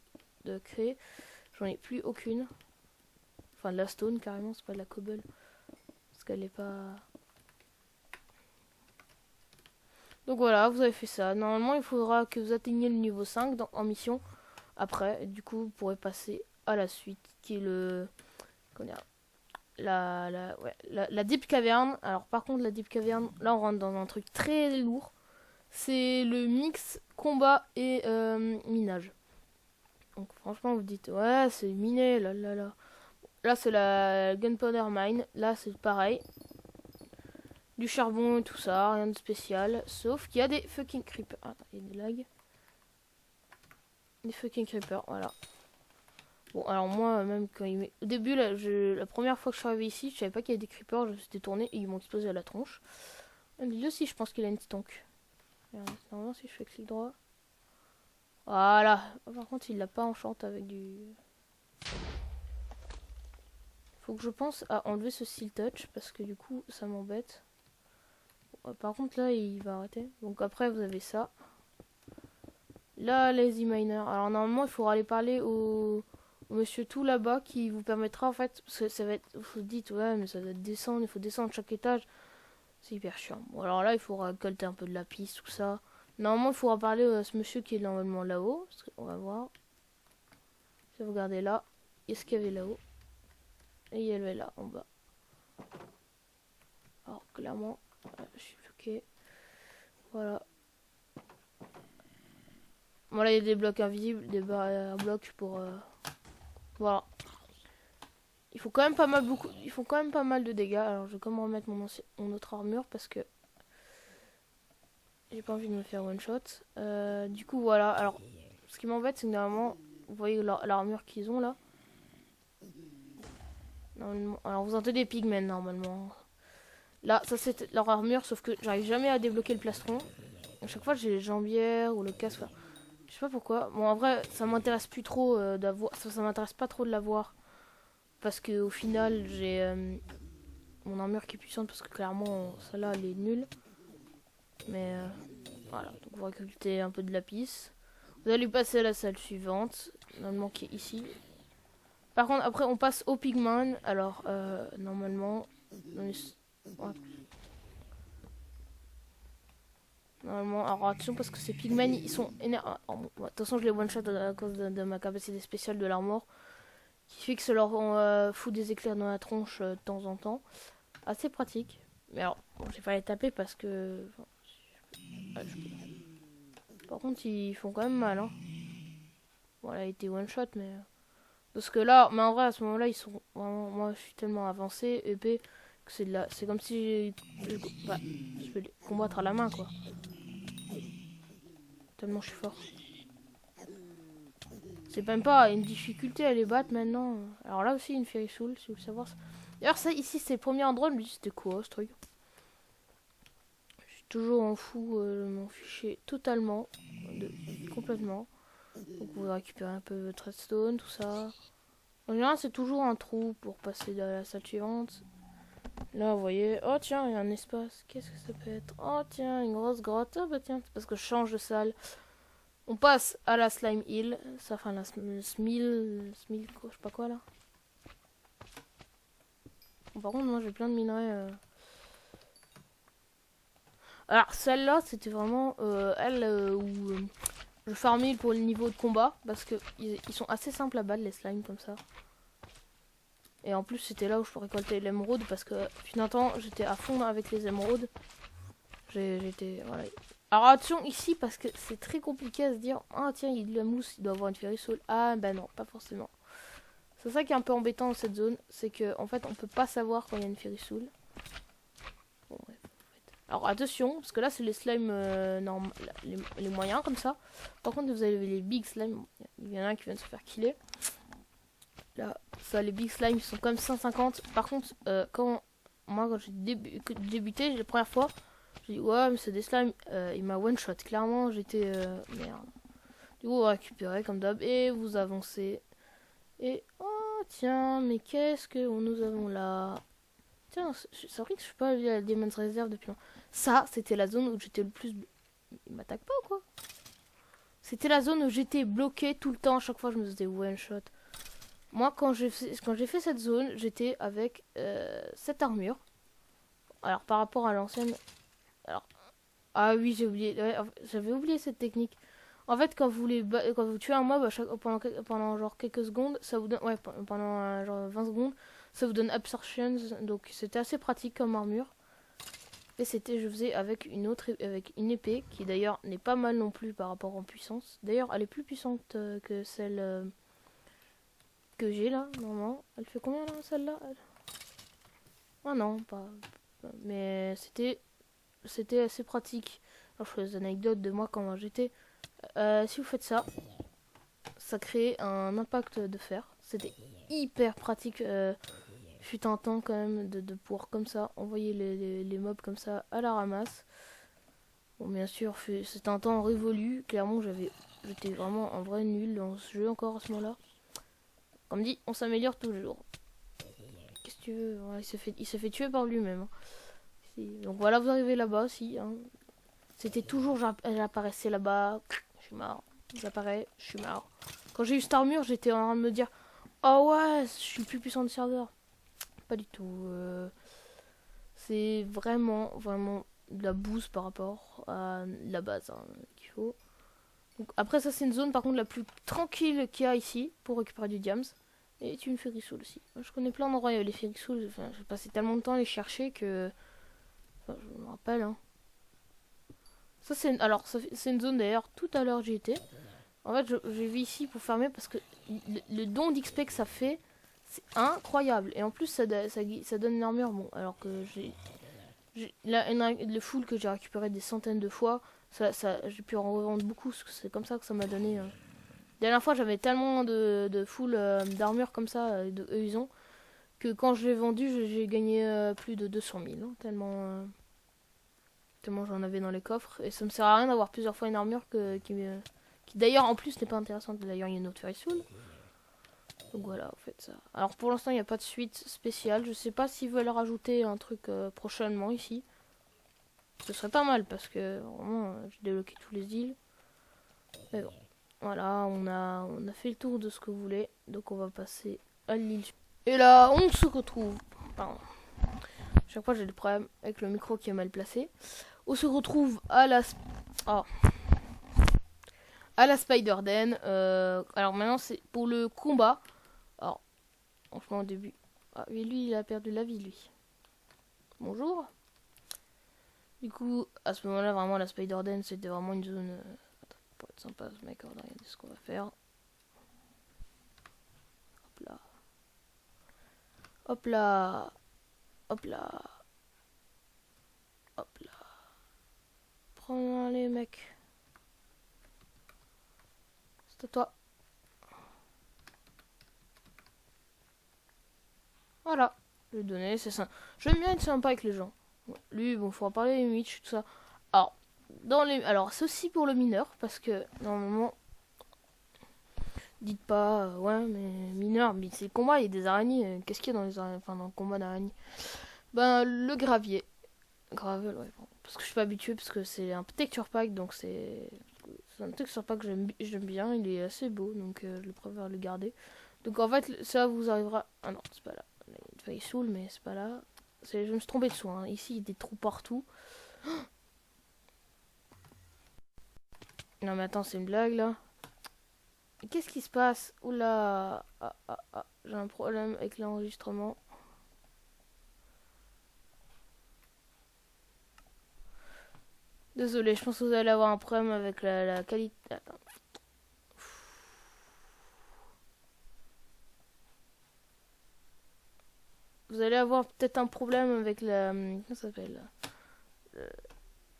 De créer. J'en ai plus aucune. Enfin, de la stone, carrément, c'est pas de la cobble. Parce qu'elle est pas... Donc voilà, vous avez fait ça. Normalement, il faudra que vous atteigniez le niveau 5 en mission. Après, du coup, vous pourrez passer à la suite, qui est le... Comment dire, la Deep Cavern. Alors par contre, la Deep Cavern, là on rentre dans un truc très lourd. C'est le mix combat et minage. Donc franchement, vous dites, ouais, c'est miné, là. Là, c'est la Gunpowder Mine. Là, c'est pareil. Du charbon et tout ça, rien de spécial. Sauf qu'il y a des fucking creepers. Attends, il y a des lags. Des fucking creepers, voilà. Bon, alors moi, même quand au début, là, la première fois que je suis arrivé ici, je savais pas qu'il y avait des creepers, je me suis détourné et ils m'ont explosé à la tronche. Lui aussi, je pense qu'il a une stonk. Normalement, si je fais clic droit. Voilà. Par contre, il l'a pas enchanté avec du... Faut que je pense à enlever ce seal touch parce que du coup, ça m'embête. Bon, par contre, là, il va arrêter. Donc après, vous avez ça. Là, lazy miner. Alors normalement, il faudra aller parler au monsieur tout là-bas qui vous permettra en fait, parce que ça va être, vous dites ouais mais ça va descendre, il faut descendre chaque étage, c'est hyper chiant. Bon alors là il faudra récolter un peu de la piste, tout ça. Normalement il faudra parler à ce monsieur qui est normalement là-haut, on va voir. Si vous regardez là, est-ce qu'il y avait là-haut? Et il y avait là en bas. Alors clairement, je suis bloqué. Voilà. Voilà, il y a des blocs invisibles, des blocs pour... Voilà. Ils font quand même pas mal de dégâts. Alors je vais quand même remettre mon autre armure parce que j'ai pas envie de me faire one shot. Du coup voilà. Alors ce qui m'embête c'est que normalement vous voyez l'armure qu'ils ont là. Normalement. Alors vous entendez des pigmen normalement. Là, ça c'est leur armure, sauf que j'arrive jamais à débloquer le plastron. À chaque fois j'ai les jambières ou le casque. Enfin, je sais pas pourquoi. Bon en vrai ça m'intéresse plus trop d'avoir. Ça m'intéresse pas trop de l'avoir. Parce que au final j'ai mon armure qui est puissante parce que clairement celle-là elle est nulle. Mais voilà, donc vous récoltez un peu de lapis. Vous allez passer à la salle suivante, normalement qui est ici. Par contre après on passe au pigman. Alors normalement ouais. Normalement, alors attention parce que ces pigmen ils sont énervés. De toute façon je les one shot à cause de ma capacité spéciale de l'armure. Qui fait que ça leur fout des éclairs dans la tronche de temps en temps. Assez pratique. Mais alors, bon, j'ai pas les taper parce que... Par contre, ils font quand même mal. Hein. Voilà, il était one shot, mais... Parce que là, mais en vrai, à ce moment-là, ils sont vraiment... Moi, je suis tellement avancé, épais, que c'est de la... C'est comme si... je peux les combattre à la main, quoi. Tellement je suis fort. C'est même pas une difficulté à les battre maintenant. Alors là aussi, une Fairy Soul, si vous voulez savoir. D'ailleurs, ça, ici, c'est le premier endroit, je me dis, c'était quoi, ce truc? Je suis toujours en fou, mon fichier, totalement, complètement. Donc, vous récupérez un peu votre redstone, tout ça. En général, c'est toujours un trou pour passer à la salle suivante. Là, vous voyez, oh tiens, il y a un espace. Qu'est-ce que ça peut être? Oh tiens, une grosse grotte. Ah bah tiens, c'est parce que je change de salle. On passe à la Slime Hill. Ça, enfin, la Smil, je sais pas quoi là. Bon, par contre, moi j'ai plein de minerais. Alors, celle-là, c'était vraiment elle où je farmais pour le niveau de combat. Parce que ils sont assez simples à battre, les slimes comme ça. Et en plus, c'était là où je peux récolter l'émeraude. Parce que, depuis un temps, j'étais à fond avec les émeraudes. J'étais. Voilà. Alors attention ici parce que c'est très compliqué à se dire ah tiens il y a de la mousse, il doit avoir une Fairy Soul. Ah ben non, pas forcément. C'est ça qui est un peu embêtant dans cette zone, c'est que en fait on peut pas savoir quand il y a une Fairy Soul. Bon, bref, en fait. Alors attention, parce que là c'est les slimes les moyens comme ça. Par contre vous avez les big slimes, il y en a un qui vient de se faire killer. Là, ça les big slimes ils sont comme 150. Par contre quand j'ai débuté la première fois, j'ai dit ouais mais c'est des slimes, il m'a one shot clairement, j'étais merde. Du coup vous récupérez comme d'hab et vous avancez. Et oh tiens mais qu'est-ce que nous avons là? Tiens c'est vrai que je suis pas allé à la Demon's Reserve depuis longtemps. Ça c'était la zone où j'étais le plus... Il m'attaque pas ou quoi? C'était la zone où j'étais bloqué tout le temps, à chaque fois je me faisais one shot. Moi quand j'ai fait cette zone j'étais avec cette armure. Alors par rapport à l'ancienne... Alors, ah oui, j'avais oublié cette technique. En fait, quand vous tuez un mob pendant genre quelques secondes, ça vous donne, ouais, pendant genre 20 secondes, ça vous donne absorptions. Donc c'était assez pratique comme armure. Et je faisais avec avec une épée qui d'ailleurs n'est pas mal non plus par rapport en puissance. D'ailleurs, elle est plus puissante que celle que j'ai là, normalement. Elle fait combien là, celle-là? Ah non, pas. Mais c'était assez pratique. Alors, je fais des anecdotes de moi quand j'étais. Si vous faites ça, ça crée un impact de fer. C'était hyper pratique. Fut un temps quand même de pouvoir comme ça envoyer les mobs comme ça à la ramasse. Bon, bien sûr, c'était un temps révolu. Clairement, j'étais vraiment un vrai nul dans ce jeu encore à ce moment-là. Comme dit, on s'améliore toujours. Qu'est-ce que tu veux? Ouais, il s'est fait tuer par lui-même. Hein. Donc voilà, vous arrivez là-bas aussi. Hein. C'était toujours, j'apparaissais là-bas, je suis marre. J'apparais, je suis marre. Quand j'ai eu cette armure, j'étais en train de me dire, oh ouais, je suis le plus puissant du serveur. Pas du tout. C'est vraiment de la bouse par rapport à la base hein, qu'il faut. Donc, après ça, c'est une zone par contre la plus tranquille qu'il y a ici pour récupérer du diams. Et tu me fais Fairy aussi. Je connais plein d'endroits, les Fairy Souls. Enfin, j'ai passé tellement de temps à les chercher que... Enfin, je me rappelle, hein. Ça, c'est une zone d'ailleurs, tout à l'heure j'y étais. En fait, j'ai vu ici pour fermer parce que le don d'XP que ça fait, c'est incroyable. Et en plus, ça donne une armure. Bon, alors que le full que j'ai récupéré des centaines de fois, j'ai pu en revendre beaucoup. C'est comme ça que ça m'a donné. La dernière fois, j'avais tellement de full d'armure comme ça, de eux ils ont, que quand je l'ai vendu, j'ai gagné plus de 200 000. Hein, tellement j'en avais dans les coffres. Et ça me sert à rien d'avoir plusieurs fois une armure qui d'ailleurs en plus n'est pas intéressante. D'ailleurs il y a une autre Fairy Soul. Donc voilà, en fait ça. Alors pour l'instant il n'y a pas de suite spéciale. Je sais pas s'ils veulent rajouter un truc prochainement ici. Ce serait pas mal parce que vraiment j'ai débloqué tous les îles. Mais bon, voilà, on a fait le tour de ce que vous voulez. Donc on va passer à l'île. Et là on se retrouve. Pardon. Chaque fois j'ai des problèmes avec le micro qui est mal placé. On se retrouve à la... Oh. À la Spider Den. Alors maintenant c'est pour le combat. Alors, franchement au début... Ah, mais lui il a perdu la vie lui. Bonjour. Du coup, à ce moment-là, vraiment la Spider Den c'était vraiment une zone... Attends, pour être sympa ce mec, regardez ce qu'on va faire. Hop là. Hop là. Hop là. Hop là. Prends les mecs. C'est à toi. Voilà. Je vais donner, c'est ça. J'aime bien être sympa avec les gens. Lui, bon, faut en parler, Mitch, tout ça. Alors, alors c'est aussi pour le mineur, parce que, normalement... Dites pas, ouais, mais mineur, mais c'est le combat, il y a des araignées. Qu'est-ce qu'il y a dans les araignées, enfin, dans le combat d'araignées? Ben, le gravier. Gravel, ouais, bon. Parce que je suis pas habitué, parce que c'est un texture pack, donc c'est un texture pack que j'aime bien, il est assez beau, donc je préfère le garder. Donc en fait, ça vous arrivera... Ah non, c'est pas là. Il y a une feuille saoule, mais c'est pas là. Je me suis trompé de soin. Hein. Ici, il y a des trous partout. Non, mais attends, c'est une blague, là. Qu'est-ce qui se passe? Oula. J'ai un problème avec l'enregistrement. Désolé, je pense que vous allez avoir un problème avec la qualité. Attends. Vous allez avoir peut-être un problème avec la... Comment ça s'appelle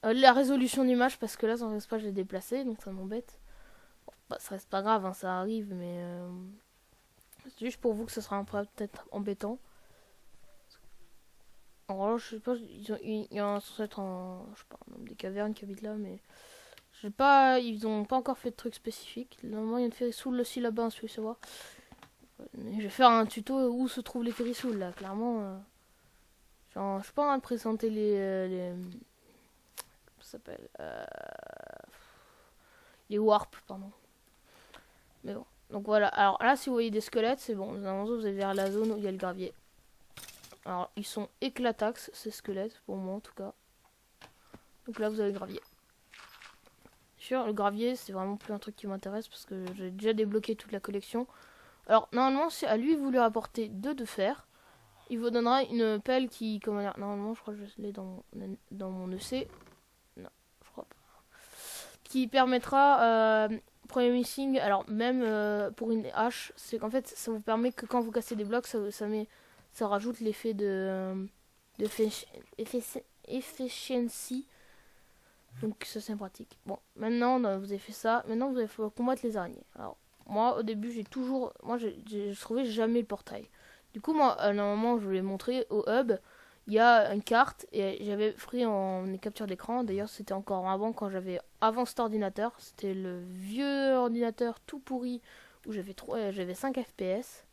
la résolution d'image, parce que là, sans reste pas, je l'ai déplacé, donc ça m'embête. Bon, bah, ça reste pas grave, hein, ça arrive, mais... c'est juste pour vous que ce sera peut-être embêtant. Alors là, je sais pas, il y a censé être un... Je sais pas, un nombre des cavernes qui habitent là, mais... Je sais pas, ils ont pas encore fait de trucs spécifiques. Normalement, il y a une Ferrissoul aussi là-bas, hein, si vous voulez savoir. Je vais faire un tuto où se trouvent les Ferrissoul, là, clairement. Genre, je suis pas en train de présenter les ça s'appelle les warp, pardon. Mais bon, donc voilà. Alors là, si vous voyez des squelettes, c'est bon. Normalement, vous allez vers la zone où il y a le gravier. Alors, ils sont éclatax, ces squelettes, pour moi en tout cas. Donc là, vous avez le gravier. Sûr, le gravier, c'est vraiment plus un truc qui m'intéresse parce que j'ai déjà débloqué toute la collection. Alors, normalement, si à lui, vous lui rapportez 2 de fer, il vous donnera une pelle qui, comment dire, normalement, je crois que je l'ai dans mon EC. Non, je crois pas. Qui permettra, premier missing, alors même pour une hache, c'est qu'en fait, ça vous permet que quand vous cassez des blocs, ça rajoute l'effet de efficiency. Donc ça c'est pratique. Bon, maintenant vous avez fait ça. Maintenant vous allez falloir combattre les araignées. Alors moi au début j'ai trouvé jamais le portail. Du coup moi normalement je voulais montrer au hub. Il y a une carte et j'avais pris en capture d'écran. D'ailleurs c'était encore avant avant cet ordinateur. C'était le vieux ordinateur tout pourri où j'avais 5 FPS.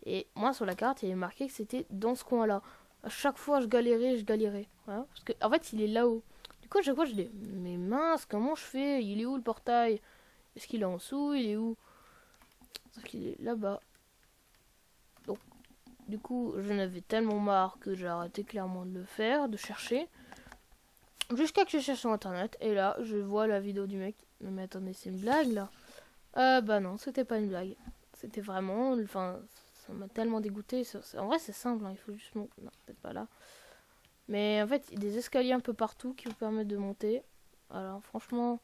Et moi sur la carte il y avait marqué que c'était dans ce coin là. À chaque fois je galérais. Voilà. Parce que en fait il est là-haut. Du coup, à chaque fois, je dis, mais mince, comment je fais? Il est où le portail? Est-ce qu'il est en dessous? Il est où? Sauf qu'il est là-bas. Donc, du coup, j'en avais tellement marre que j'ai arrêté clairement de le faire, de chercher. Jusqu'à que je cherche sur internet. Et là, je vois la vidéo du mec. Mais attendez, c'est une blague là? Bah non, c'était pas une blague. C'était vraiment. Enfin, ça m'a tellement dégoûté. En vrai, c'est simple, hein, il faut juste monter. Non, peut-être pas là. Mais en fait, il y a des escaliers un peu partout qui vous permettent de monter. Alors franchement,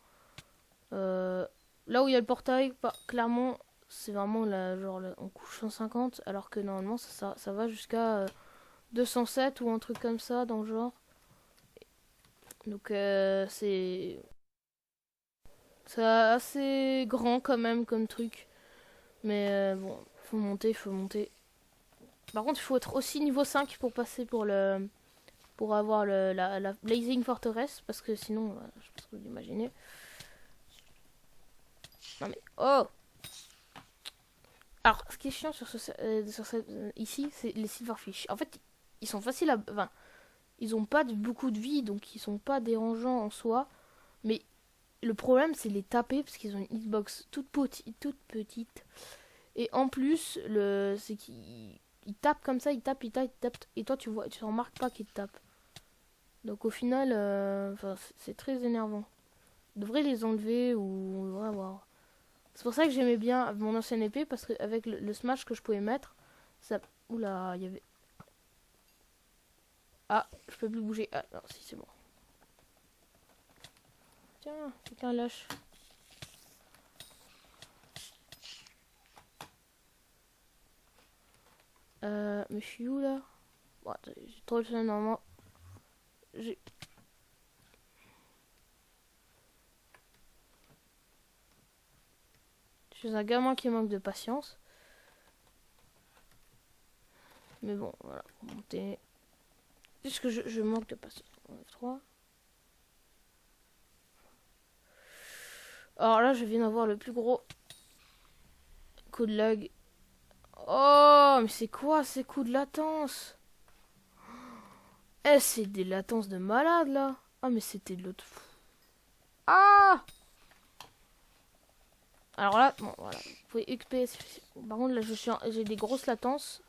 là où il y a le portail, clairement, c'est vraiment on couche 150, alors que normalement ça va jusqu'à 207 ou un truc comme ça dans le genre. Donc c'est assez grand quand même comme truc. Mais bon, faut monter. Par contre, il faut être aussi niveau 5 pour passer pour avoir la Blazing Fortress, parce que sinon, je pense que vous imaginez. Non mais, oh! Alors, ce qui est chiant ici, c'est les Silverfish. En fait, ils sont faciles à... Enfin, ils ont pas beaucoup de vie, donc ils sont pas dérangeants en soi. Mais le problème, c'est les taper, parce qu'ils ont une hitbox toute petite. Et en plus, c'est qu'ils tapent comme ça, ils tapent. Et toi, tu remarques pas qu'ils te tapent. Donc au final, c'est très énervant. On devrait les enlever ou on devrait avoir... C'est pour ça que j'aimais bien mon ancienne épée, parce qu'avec le smash que je pouvais mettre, ça... Oula, il y avait... Ah, je peux plus bouger. Ah, non, si, c'est bon. Tiens, quelqu'un lâche. Mais je suis où, là? Bon, j'ai trop le seum, normalement. Je suis un gamin qui manque de patience. Mais bon, voilà, pour monter. Juste que je manque de patience. F3. Alors là, je viens d'avoir le plus gros coup de lag. Oh, mais c'est quoi ces coups de latence? Eh, c'est des latences de malade, là. Ah, mais c'était de l'autre... Ah! Alors là, bon, voilà. Vous pouvez XP. Par contre, là, j'ai des grosses latences.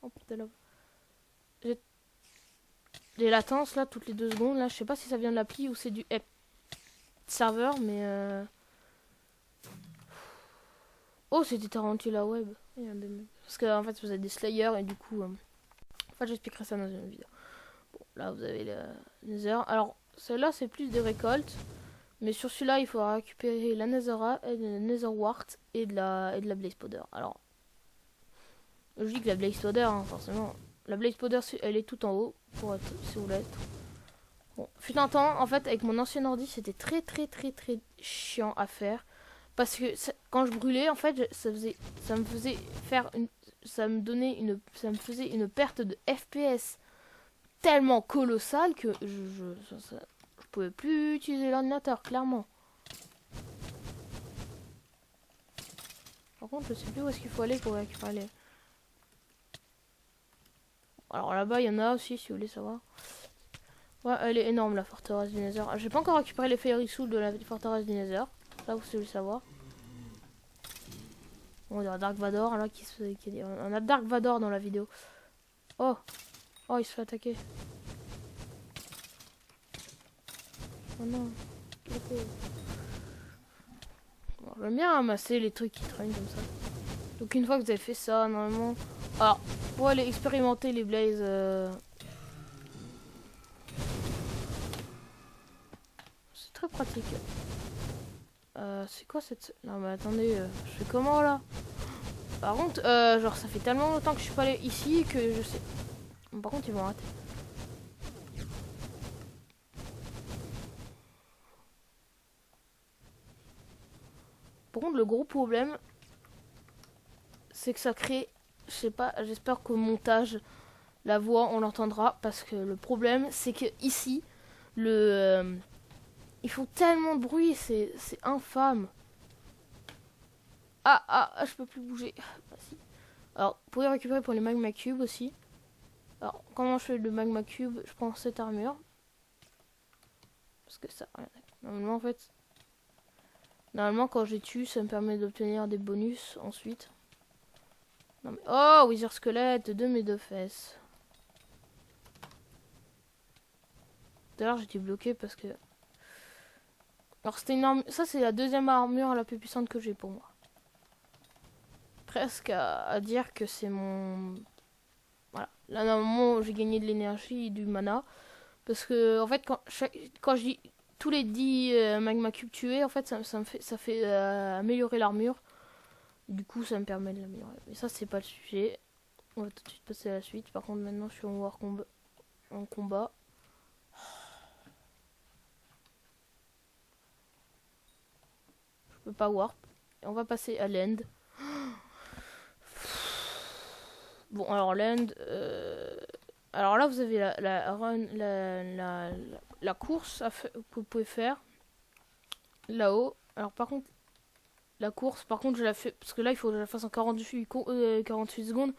Oh, putain, là. J'ai des latences, là, toutes les 2 secondes. Là, je sais pas si ça vient de l'appli ou c'est du serveur, mais... Oh, c'était Tarantula Web. Parce que, en fait, vous avez des Slayers et du coup... En fait, j'expliquerai ça dans une vidéo. Bon, là, vous avez le Nether. Alors, celle-là, c'est plus des récoltes. Mais sur celui-là, il faudra récupérer la Netherwart et de la Blaze Powder. Alors, je dis que la Blaze Powder, hein, forcément. La Blaze Powder, elle est tout en haut, pour être si vous l'êtes. Bon, fut un temps, en fait, avec mon ancien ordi, c'était très chiant à faire. Parce que quand je brûlais, en fait, ça me faisait une perte de FPS tellement colossale que je pouvais plus utiliser l'ordinateur, clairement. Par contre, je sais plus où est-ce qu'il faut aller pour récupérer les... Alors là-bas, il y en a aussi, si vous voulez savoir. Ouais, elle est énorme, la forteresse du Nether. J'ai pas encore récupéré les Fairy Souls de la forteresse du Nether. Là, vous voulez savoir. Bon, il y a Dark Vador, là, on a Dark Vador dans la vidéo. Oh! Oh, il se fait attaquer. Oh non. Bon, j'aime bien ramasser les trucs qui traînent comme ça. Donc une fois que vous avez fait ça, normalement... Alors, pour aller expérimenter les blazes... C'est très pratique. C'est quoi cette... Non mais attendez, je fais comment là? Par contre, genre ça fait tellement longtemps que je suis pas allé ici que je sais... Par contre, ils vont arrêter. Par contre, le gros problème, c'est que ça crée, je sais pas, j'espère qu'au montage, la voix, on l'entendra, parce que le problème, c'est que ici, ils font tellement de bruit, c'est infâme. Je peux plus bouger. Ah, si. Alors, vous pouvez récupérer pour les magma cubes aussi. Alors, comment je fais le magma cube? Je prends cette armure. Parce que ça, normalement, en fait... Normalement, quand j'ai tué, ça me permet d'obtenir des bonus ensuite. Non mais... Oh, Wither Squelette de mes 2 fesses. D'ailleurs, j'étais bloqué parce que... Alors, c'était une armure... Ça, c'est la 2e armure la plus puissante que j'ai pour moi. Presque à dire que c'est mon... Voilà. Là, normalement, j'ai gagné de l'énergie et du mana. Parce que, en fait, quand je dis... Tous les 10 magma cubes tués, en fait, ça fait améliorer l'armure. Du coup, ça me permet de l'améliorer. Mais ça, c'est pas le sujet. On va tout de suite passer à la suite. Par contre, maintenant, je suis en combat. Je peux pas warp. Et on va passer à l'end. Bon, alors l'end... alors là, vous avez la course que vous pouvez faire. Là-haut. Alors par contre, la course, par contre, je la fais... Parce que là, il faut que je la fasse en 48 secondes.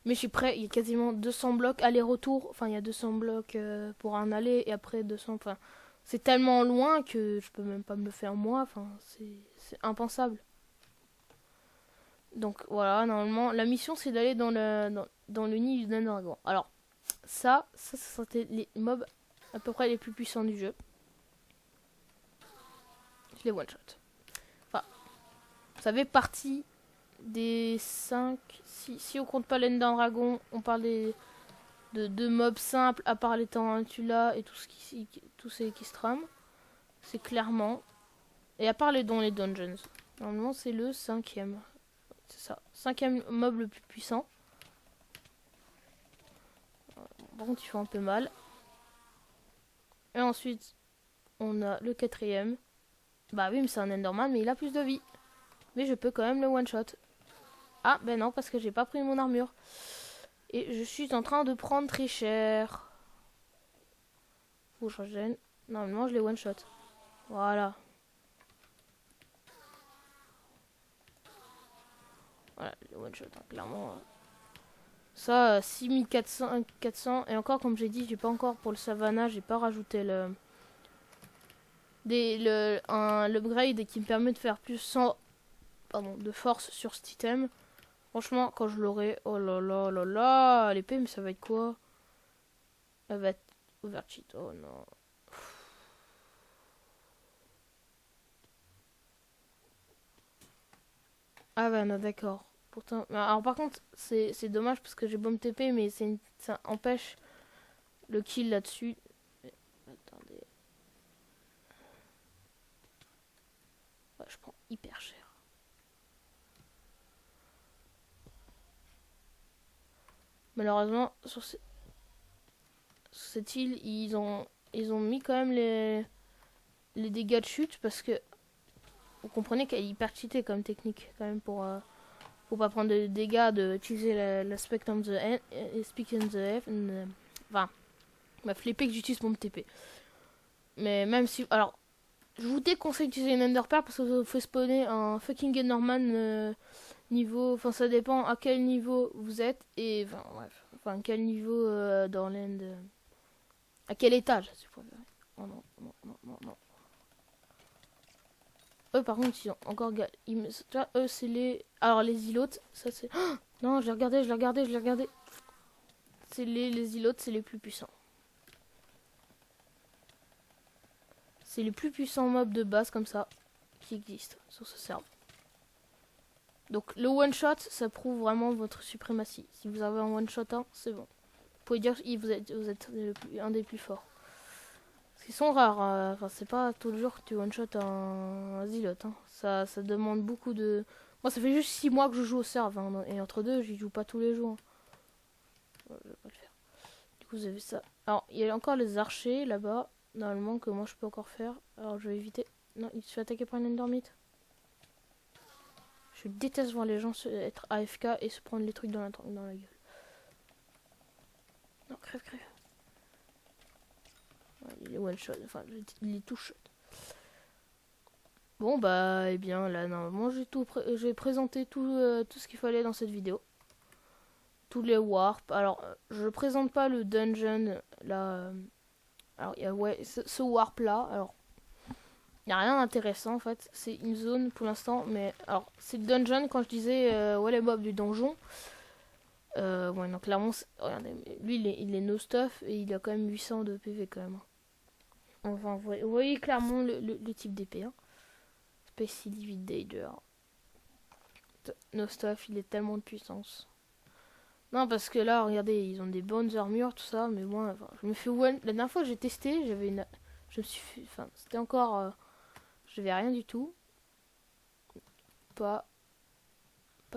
Mais je suis prêt, il y a quasiment 200 blocs aller-retour. Enfin, il y a 200 blocs pour un aller et après 200... Enfin, c'est tellement loin que je peux même pas me le faire moi. Enfin, c'est impensable. Donc voilà, normalement, la mission c'est d'aller dans le nid du Dragon. Alors, ça c'était les mobs à peu près les plus puissants du jeu. Je les one-shot. Enfin, ça fait partie des 5... Si on compte pas l'Ender Dragon, on parle de mobs simples, à part les Tarantulas et tout ces qui se trament. C'est clairement... Et à part dans les dungeons. Normalement, c'est le 5e. C'est ça. 5e mob le plus puissant. Par contre, il fait un peu mal. Et ensuite, on a le 4e. Bah oui, mais c'est un Enderman, mais il a plus de vie. Mais je peux quand même le one-shot. Ah, ben non, parce que j'ai pas pris mon armure. Et je suis en train de prendre très cher. Faut que je régène. Normalement, je les one-shot. Voilà. Voilà, les one-shot, hein, clairement. Ça, 6400. Et encore, comme j'ai dit, j'ai pas encore pour le Savannah, j'ai pas rajouté l'upgrade qui me permet de faire plus 100 de force sur cet item. Franchement, quand je l'aurai, oh là là là là, l'épée, mais ça va être quoi? Elle va être overcheat, oh non. Ah bah non, d'accord. Pourtant, alors par contre, c'est dommage parce que j'ai bombe TP, mais ça empêche le kill là-dessus. Attendez. Ouais, je prends hyper cher. Malheureusement, sur cette île, ils ont mis quand même les dégâts de chute parce que vous comprenez qu'elle est hyper cheatée comme technique quand même pour pas prendre de dégâts, d'utiliser la Spec on the End et Speak in the F. Enfin, ma flippé que j'utilise mon TP. Mais même si, alors, je vous déconseille d'utiliser une Ender Pearl parce que vous fait spawner un fucking Enderman niveau, enfin ça dépend à quel niveau vous êtes et enfin bref, enfin quel niveau dans l'end, à quel étage si vous préférez. Oh non, non, non, non, non. Eux par contre ils ont encore eux c'est les, alors les îlotes, ça c'est, oh non je l'ai regardé. C'est les îlotes, c'est les plus puissants. C'est les plus puissants mobs de base comme ça qui existent sur ce serveur. Donc le one shot, ça prouve vraiment votre suprématie. Si vous avez un one shot 1, c'est bon. Vous pouvez dire que vous êtes un des plus forts. Parce qu'ils sont rares. Enfin, c'est pas tous les jours que tu one shot un zilot. Hein. Ça demande beaucoup de. Moi, ça fait juste 6 mois que je joue au serve. Hein, et entre deux, j'y joue pas tous les jours. Je vais pas le faire. Du coup, vous avez ça. Alors, il y a encore les archers là-bas. Normalement, que moi je peux encore faire. Alors, je vais éviter. Non, il se fait attaquer par une endermite. Je déteste voir les gens être AFK et se prendre les trucs dans la gueule. Non, crève. Ouais, il est one shot, enfin il est tout shot. Bon bah, eh bien là normalement j'ai présenté tout ce qu'il fallait dans cette vidéo. Tous les warps. Alors, je présente pas le dungeon là. Alors, il y a ce warp là. Alors, il n'y a rien d'intéressant en fait, c'est une zone pour l'instant, mais alors c'est le dungeon quand je disais ouais les mobs du donjon. Ouais donc clairement, regardez, lui il est no stuff et il a quand même 800 de PV quand même. Enfin vous voyez clairement le type d'épée. Hein. Space Dividator. No stuff, il est tellement de puissance. Non parce que là regardez, ils ont des bonnes armures tout ça, mais moi enfin, je me fais one. La dernière fois que j'ai testé, je me suis fait, enfin c'était encore je vais rien du tout. Pas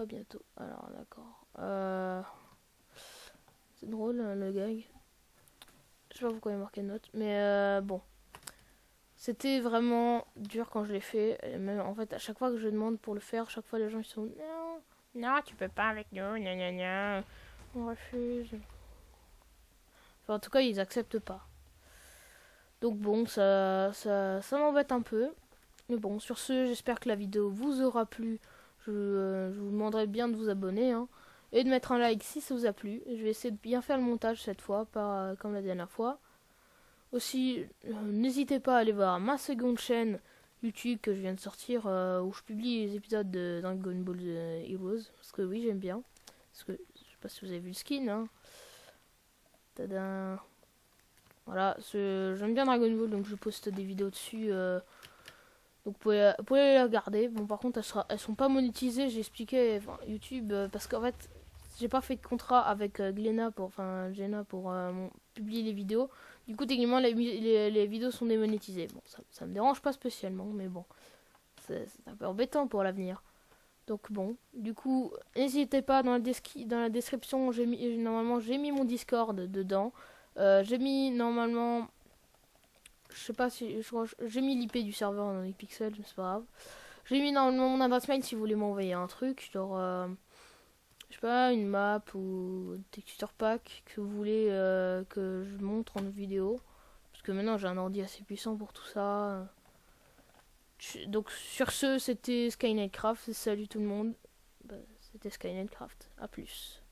bientôt. Alors d'accord. C'est drôle le gag. Je sais pas pourquoi il est marqué note. Mais bon. C'était vraiment dur quand je l'ai fait. Et même en fait à chaque fois que je demande pour le faire, chaque fois les gens ils sont non, tu peux pas avec nous, gna gna gna. On refuse. Enfin, en tout cas, ils acceptent pas. Donc bon, ça m'embête un peu. Mais bon, sur ce, j'espère que la vidéo vous aura plu. Je vous demanderai bien de vous abonner, hein, et de mettre un like si ça vous a plu. Je vais essayer de bien faire le montage cette fois, pas comme la dernière fois. Aussi, n'hésitez pas à aller voir ma seconde chaîne YouTube que je viens de sortir, où je publie les épisodes de Dragon Ball Heroes. Parce que oui, j'aime bien. Parce que je sais pas si vous avez vu le skin, hein. Tadam. Voilà, j'aime bien Dragon Ball, donc je poste des vidéos dessus. Donc vous pouvez les regarder. Bon, par contre, elles sont pas monétisées. J'ai expliqué, enfin, YouTube, parce qu'en fait, j'ai pas fait de contrat avec Glenna pour publier les vidéos. Du coup, techniquement, les vidéos sont démonétisées. Bon, ça me dérange pas spécialement, mais bon, c'est un peu embêtant pour l'avenir. Donc bon, du coup, n'hésitez pas, dans la description, normalement j'ai mis mon Discord dedans. J'ai mis normalement, je sais pas si, j'ai mis l'IP du serveur dans les pixels, mais c'est pas grave. J'ai mis normalement mon adresse mail si vous voulez m'envoyer un truc, genre, je sais pas, une map ou un texture pack que vous voulez que je montre en vidéo. Parce que maintenant j'ai un ordi assez puissant pour tout ça. Donc sur ce, c'était Skynet Craft. Salut tout le monde. C'était Skynet Craft. A plus.